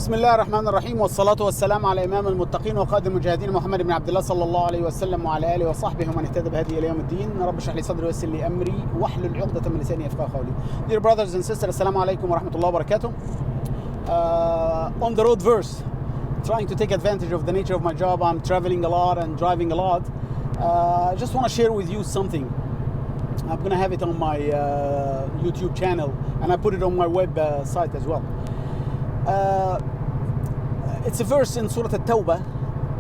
بسم الله الرحمن الرحيم والصلاة والسلام على إمام المتقين وقائد المجاهدين محمد بن عبد الله صلى الله عليه وسلم وعلى آله وصحبه ومن اهتدى بهديه إلى يوم الدين. رب اشرح لي صدري ويسر لي أمري واحلل عقدة من لساني يفقهوا قولي. Dear brothers and sisters, assalamu alaikum wa rahmatullahi wa barakatuh. On the road verse, trying to take advantage of the nature of my job. I'm traveling a lot and driving a lot. I just want to share with you something. I'm going to have it on my YouTube channel, and I put it on my website as well. It's a verse in Surah At-Tawbah,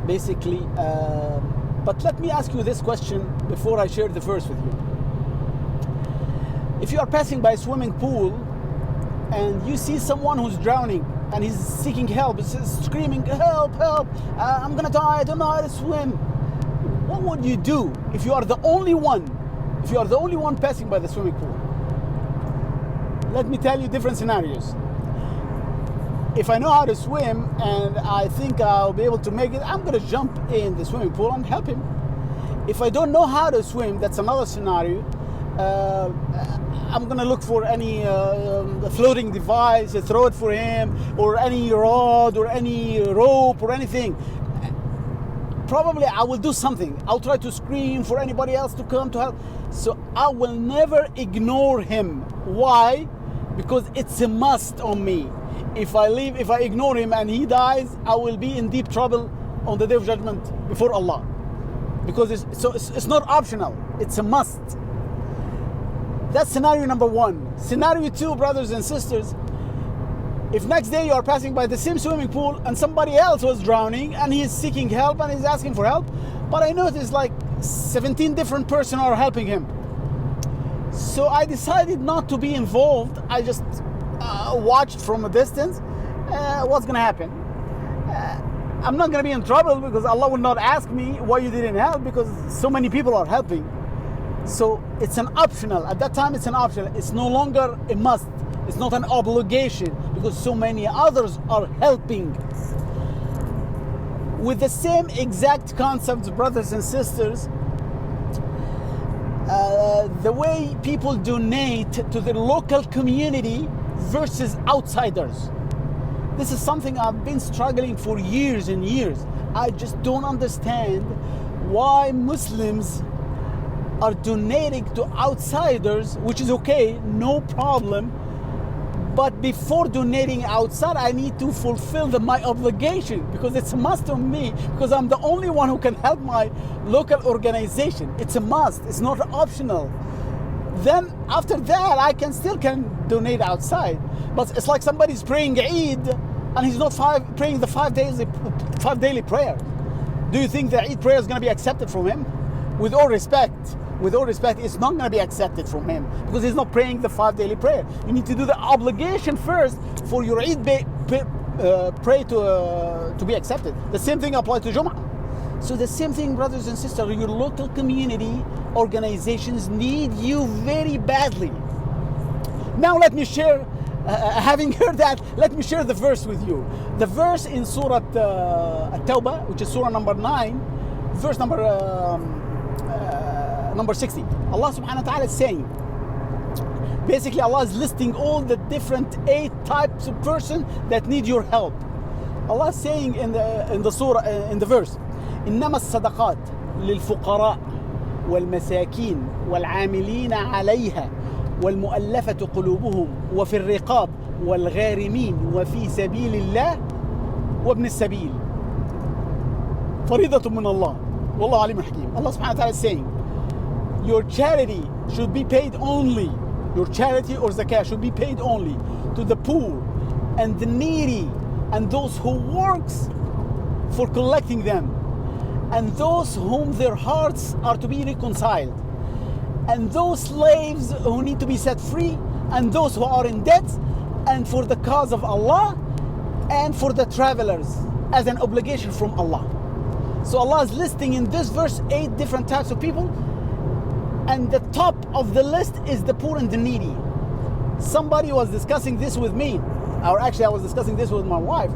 basically. But let me ask you this question before I share the verse with you. If you are passing by a swimming pool and you see someone who's drowning and he's seeking help, he's screaming, help, help, I'm gonna die, I don't know how to swim. What would you do if you are the only one passing by the swimming pool? Let me tell you different scenarios. If I know how to swim and I think I'll be able to make it, I'm going to jump in the swimming pool and help him. If I don't know how to swim, that's another scenario. I'm going to look for any floating device, throw it for him, or any rod or any rope or anything. Probably I will do something. I'll try to scream for anybody else to come to help. So I will never ignore him. Why? Because it's a must on me. If I ignore him and he dies, I will be in deep trouble on the day of judgment before Allah. Because it's not optional, it's a must. That's scenario number one. Scenario two, brothers and sisters, if next day you are passing by the same swimming pool and somebody else was drowning and he's seeking help and he's asking for help, but I noticed like 17 different persons are helping him. So I decided not to be involved. I just watched from a distance. What's gonna happen? I'm not gonna be in trouble because Allah will not ask me why you didn't help, because so many people are helping. So it's an optional. At that time it's an optional. It's no longer a must. It's not an obligation because so many others are helping. With the same exact concepts, brothers and sisters, the way people donate to the local community versus outsiders. This is something I've been struggling for years and years. I just don't understand why Muslims are donating to outsiders, which is okay, no problem. But before donating outside, I need to fulfill my obligation because it's a must on me, because I'm the only one who can help my local organization. It's a must, it's not optional. Then after that, I can donate outside. But it's like somebody's praying Eid and he's not praying the 5 daily prayer. Do you think the Eid prayer is going to be accepted from him? With all respect, it's not going to be accepted from him because he's not praying the 5 daily prayer. You need to do the obligation first for your Eid pray to be accepted. The same thing applies to Jum'ah. So the same thing, brothers and sisters, your local community organizations need you very badly. Now let me share, having heard that, let me share the verse with you. The verse in Surah At-Tawbah, which is Surah number 9, verse number 60. Allah subhanahu wa ta'ala is saying, basically Allah is listing all the different 8 types of person that need your help. Allah is saying in the surah, in the verse, إنما الصدقات للفقراء والمساكين والعاملين عليها والمؤلفة قلوبهم وفي الرقاب والغارمين وفي سبيل الله وابن السبيل فريضة من الله والله عليم حكيم. Allah subhanahu wa ta'ala is saying, your charity should be paid only, your charity or zakah should be paid only to the poor and the needy and those who works for collecting them, and those whom their hearts are to be reconciled, and those slaves who need to be set free, and those who are in debt, and for the cause of Allah, and for the travelers as an obligation from Allah. So Allah is listing in this verse 8 different types of people, and the top of the list is the poor and the needy. Somebody was discussing this with me, or actually I was discussing this with my wife.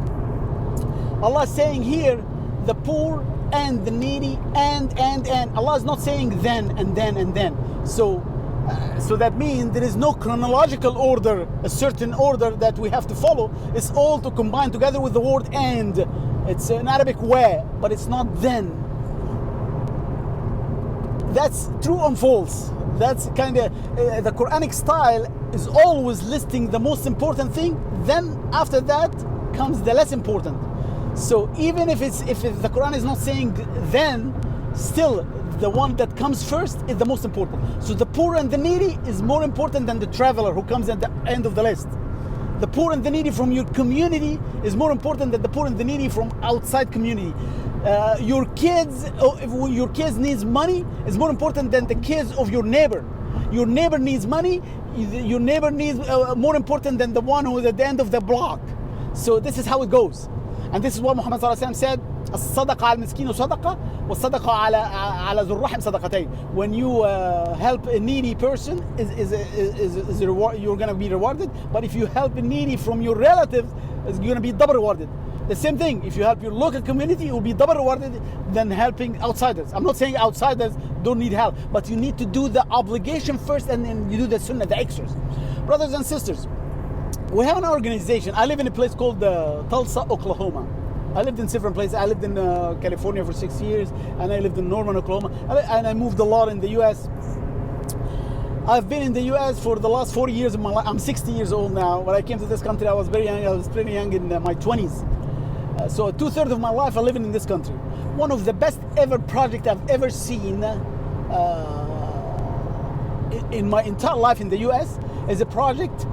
Allah is saying here the poor and the needy and Allah is not saying then and then and then. So So that means there is no chronological order, a certain order that we have to follow. It's all to combine together with the word and. It's an Arabic way, but it's not then. That's true and false. That's kind of the Quranic style is always listing the most important thing. Then after that comes the less important. So even if the Quran is not saying then, still the one that comes first is the most important. So the poor and the needy is more important than the traveler who comes at the end of the list. The poor and the needy from your community is more important than the poor and the needy from outside community. Your kids, if your kids needs money, is more important than the kids of your neighbor. Your neighbor needs money. Your neighbor needs more important than the one who is at the end of the block. So this is how it goes, and this is what Muhammad sallallahu alaihi wasallam said: "الصدقة على المسكين صدقة والصدقة على ذو الرحم صدقتين." When you help a needy person, is reward, you're gonna be rewarded. But if you help a needy from your relatives, you're gonna be double rewarded. The same thing, if you help your local community, you'll be double rewarded than helping outsiders. I'm not saying outsiders don't need help, but you need to do the obligation first, and then you do the sunnah, the extras. Brothers and sisters, we have an organization. I live in a place called Tulsa, Oklahoma. I lived in several places. I lived in California for 6 years, and I lived in Norman, Oklahoma, and I moved a lot in the U.S. I've been in the U.S. for the last 40 years of my life. I'm 60 years old now. When I came to this country, I was very young. I was pretty young in my 20s. So 2/3 of my life I living in this country. One of the best ever project I've ever seen in my entire life in the U.S. is a project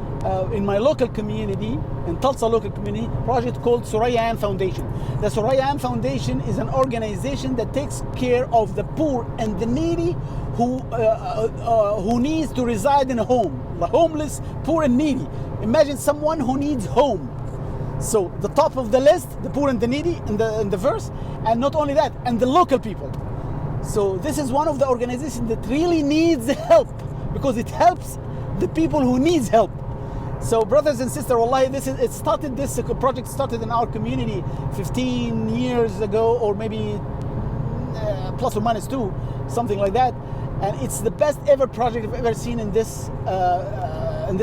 in my local community, in Tulsa local community, project called Soraya Ann Foundation. The Soraya Ann Foundation is an organization that takes care of the poor and the needy who needs to reside in a home. The homeless, poor and needy. Imagine someone who needs home. So the top of the list, the poor and the needy in the verse, and not only that, and the local people. So this is one of the organizations that really needs help, because it helps the people who needs help. So brothers and sisters, wallahi, this project started in our community 15 years ago, or maybe plus or minus 2, something like that. And it's the best ever project I've ever seen in this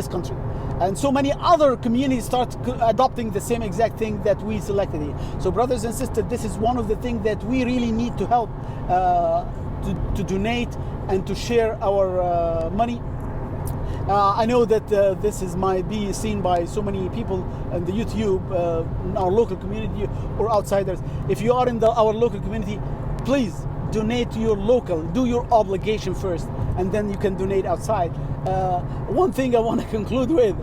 country. And so many other communities start adopting the same exact thing that we selected here. So brothers and sisters, this is one of the things that we really need to help, to donate and to share our money. I know that this might be seen by so many people in the YouTube, in our local community or outsiders. If you are in our local community, please donate to your local. Do your obligation first, and then you can donate outside. One thing I want to conclude with,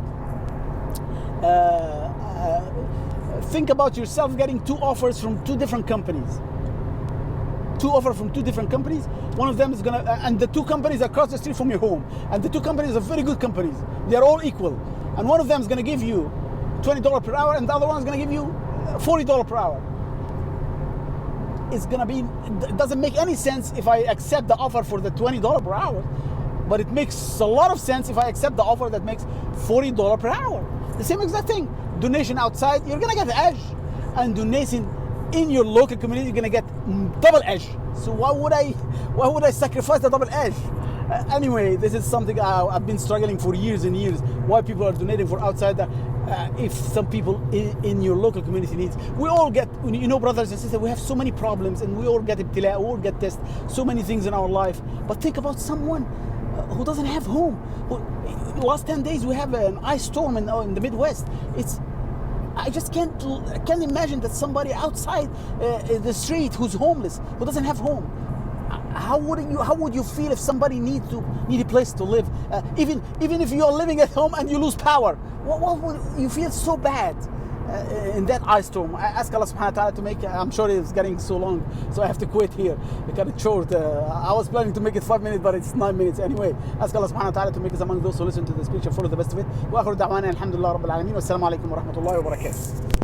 think about yourself getting 2 offers from 2 different companies. 2 offers from 2 different companies. One of them is gonna, and the 2 companies are across the street from your home, and the 2 companies are very good companies. They are all equal, and one of them is gonna give you $20 per hour, and the other one is gonna give you $40 per hour. It doesn't make any sense if I accept the offer for the $20 per hour, but it makes a lot of sense if I accept the offer that makes $40 per hour. The same exact thing. Donation outside, you're gonna get the edge, and donation in your local community, you're gonna get double edge. So why would I sacrifice the double edge? Anyway, this is something I've been struggling for years and years. Why people are donating for outside? If some people in your local community needs, we all get, brothers and sisters, we have so many problems, and we all get ibtila, we all get tests, so many things in our life. But think about someone who doesn't have home. Last 10 days we have an ice storm in the Midwest. I just can't imagine that somebody outside the street who's homeless, who doesn't have home. How would you feel if somebody need a place to live? Even if you are living at home and you lose power, what would you feel so bad in that ice storm? I ask Allah subhanahu wa ta'ala to make, I'm sure it's getting so long, so I have to quit here. I cut it short. I was planning to make it 5 minutes, but it's 9 minutes anyway. Ask Allah subhanahu wa ta'ala to make us among those who listen to the speech and follow the best of it. Wa akhiru da'wana alhamdulillah rabbil alameen. Wassalamu alaikum wa rahmatullahi wa barakatuh.